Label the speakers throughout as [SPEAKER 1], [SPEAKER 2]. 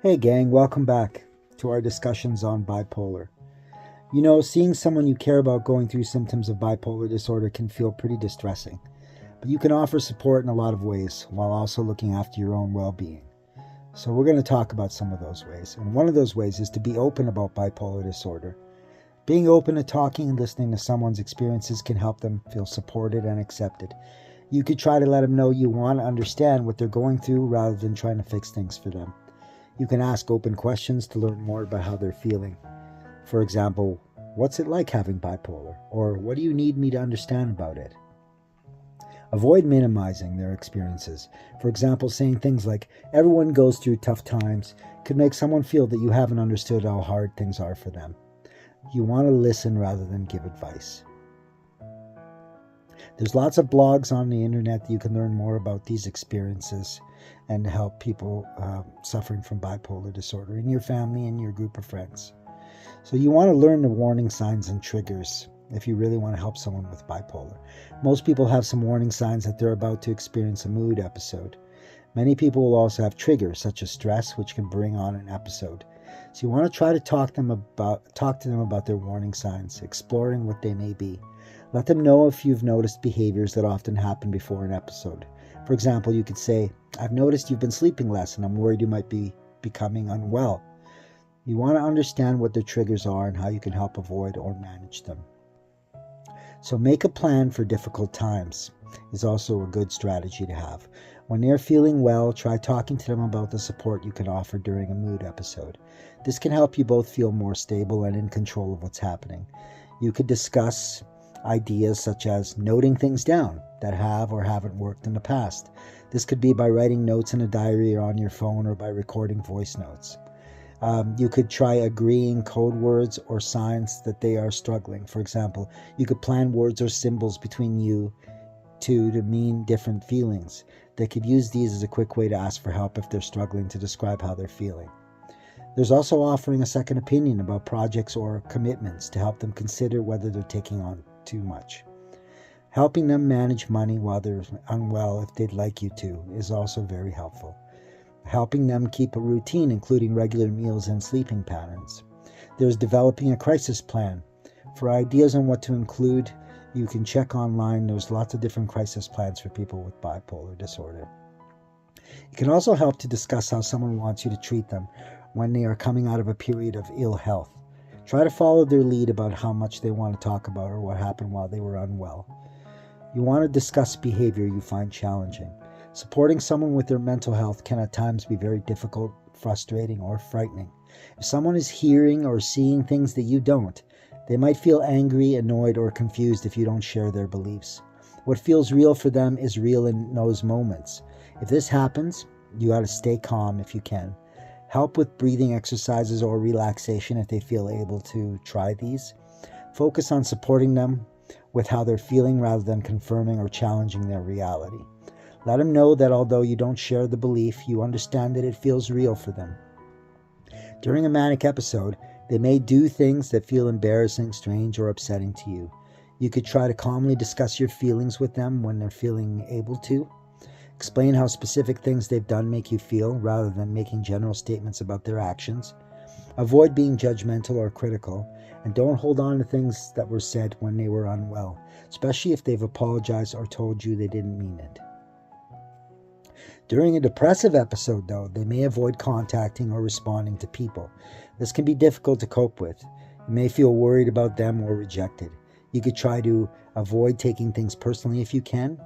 [SPEAKER 1] Hey gang, welcome back to our discussions on bipolar. Seeing someone you care about going through symptoms of bipolar disorder can feel pretty distressing, but you can offer support in a lot of ways while also looking after your own well being. So, we're going to talk about some of those ways, and one of those ways is to be open about bipolar disorder. Being open to talking and listening to someone's experiences can help them feel supported and accepted. You could try to let them know you want to understand what they're going through rather than trying to fix things for them. You can ask open questions to learn more about how they're feeling. For example, what's it like having bipolar? Or what do you need me to understand about it? Avoid minimizing their experiences. For example, saying things like, everyone goes through tough times, could make someone feel that you haven't understood how hard things are for them. You want to listen rather than give advice. There's lots of blogs on the internet that you can learn more about these experiences and help people suffering from bipolar disorder in your family and your group of friends. So you want to learn the warning signs and triggers if you really want to help someone with bipolar. Most people have some warning signs that they're about to experience a mood episode. Many people will also have triggers such as stress, which can bring on an episode. So you want to try to talk to them about their warning signs, exploring what they may be. Let them know if you've noticed behaviors that often happen before an episode. For example, you could say, I've noticed you've been sleeping less and I'm worried you might be becoming unwell. You want to understand what their triggers are and how you can help avoid or manage them. So make a plan for difficult times is also a good strategy to have. When they're feeling well, try talking to them about the support you can offer during a mood episode. This can help you both feel more stable and in control of what's happening. You could discuss ideas such as noting things down that have or haven't worked in the past. This could be by writing notes in a diary or on your phone or by recording voice notes. You could try agreeing code words or signs that they are struggling. For example, you could plan words or symbols between you two to mean different feelings. They could use these as a quick way to ask for help if they're struggling to describe how they're feeling. There's also offering a second opinion about projects or commitments to help them consider whether they're taking on too much. Helping them manage money while they're unwell if they'd like you to is also very helpful. Helping them keep a routine, including regular meals and sleeping patterns. There's developing a crisis plan. For ideas on what to include, you can check online. There's lots of different crisis plans for people with bipolar disorder. It can also help to discuss how someone wants you to treat them when they are coming out of a period of ill health. Try to follow their lead about how much they want to talk about or what happened while they were unwell. You want to discuss behavior you find challenging. Supporting someone with their mental health can at times be very difficult, frustrating, or frightening. If someone is hearing or seeing things that you don't, they might feel angry, annoyed, or confused if you don't share their beliefs. What feels real for them is real in those moments. If this happens, you got to stay calm if you can. Help with breathing exercises or relaxation if they feel able to try these. Focus on supporting them with how they're feeling rather than confirming or challenging their reality. Let them know that although you don't share the belief, you understand that it feels real for them. During a manic episode, they may do things that feel embarrassing, strange, or upsetting to you. You could try to calmly discuss your feelings with them when they're feeling able to. Explain how specific things they've done make you feel rather than making general statements about their actions. Avoid being judgmental or critical, and don't hold on to things that were said when they were unwell, especially if they've apologized or told you they didn't mean it. During a depressive episode, though, they may avoid contacting or responding to people. This can be difficult to cope with. You may feel worried about them or rejected. You could try to avoid taking things personally if you can.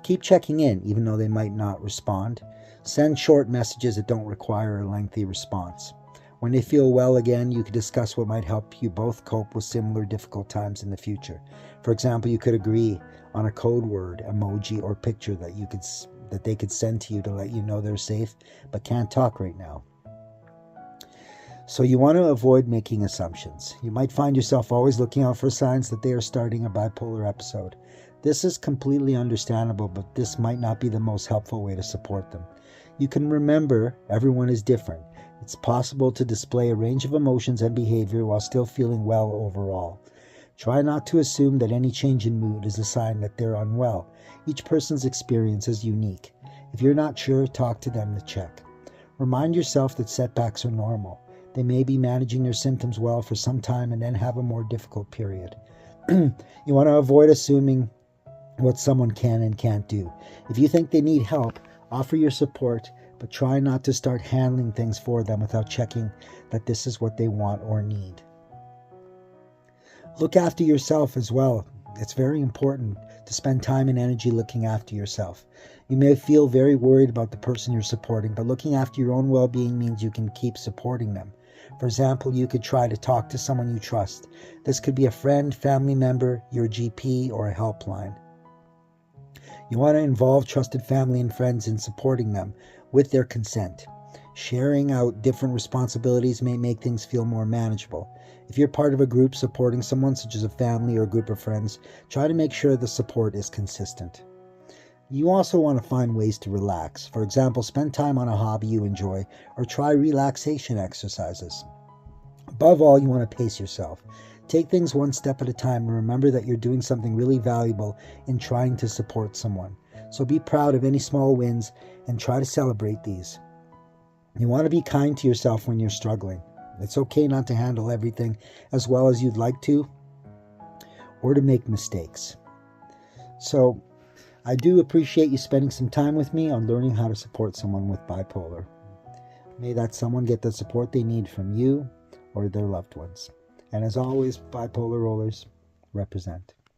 [SPEAKER 1] Keep checking in, even though they might not respond. Send short messages that don't require a lengthy response. When they feel well again, you could discuss what might help you both cope with similar difficult times in the future. For example, you could agree on a code word, emoji, or picture that they could send to you to let you know they're safe, but can't talk right now. So you want to avoid making assumptions. You might find yourself always looking out for signs that they are starting a bipolar episode. This is completely understandable, but this might not be the most helpful way to support them. You can remember everyone is different. It's possible to display a range of emotions and behavior while still feeling well overall. Try not to assume that any change in mood is a sign that they're unwell. Each person's experience is unique. If you're not sure, talk to them to check. Remind yourself that setbacks are normal. They may be managing their symptoms well for some time and then have a more difficult period. You want to avoid assuming what someone can and can't do. If you think they need help, offer your support, but try not to start handling things for them without checking that this is what they want or need. Look after yourself as well. It's very important to spend time and energy looking after yourself. You may feel very worried about the person you're supporting, but looking after your own well-being means you can keep supporting them. For example, you could try to talk to someone you trust. This could be a friend, family member, your GP, or a helpline. You want to involve trusted family and friends in supporting them with their consent. Sharing out different responsibilities may make things feel more manageable. If you're part of a group supporting someone, such as a family or a group of friends, try to make sure the support is consistent. You also want to find ways to relax. For example, spend time on a hobby you enjoy or try relaxation exercises. Above all, you want to pace yourself. Take things one step at a time and remember that you're doing something really valuable in trying to support someone. So be proud of any small wins and try to celebrate these. You want to be kind to yourself when you're struggling. It's okay not to handle everything as well as you'd like to or to make mistakes. So I do appreciate you spending some time with me on learning how to support someone with bipolar. May that someone get the support they need from you or their loved ones. And as always, bipolar rollers represent.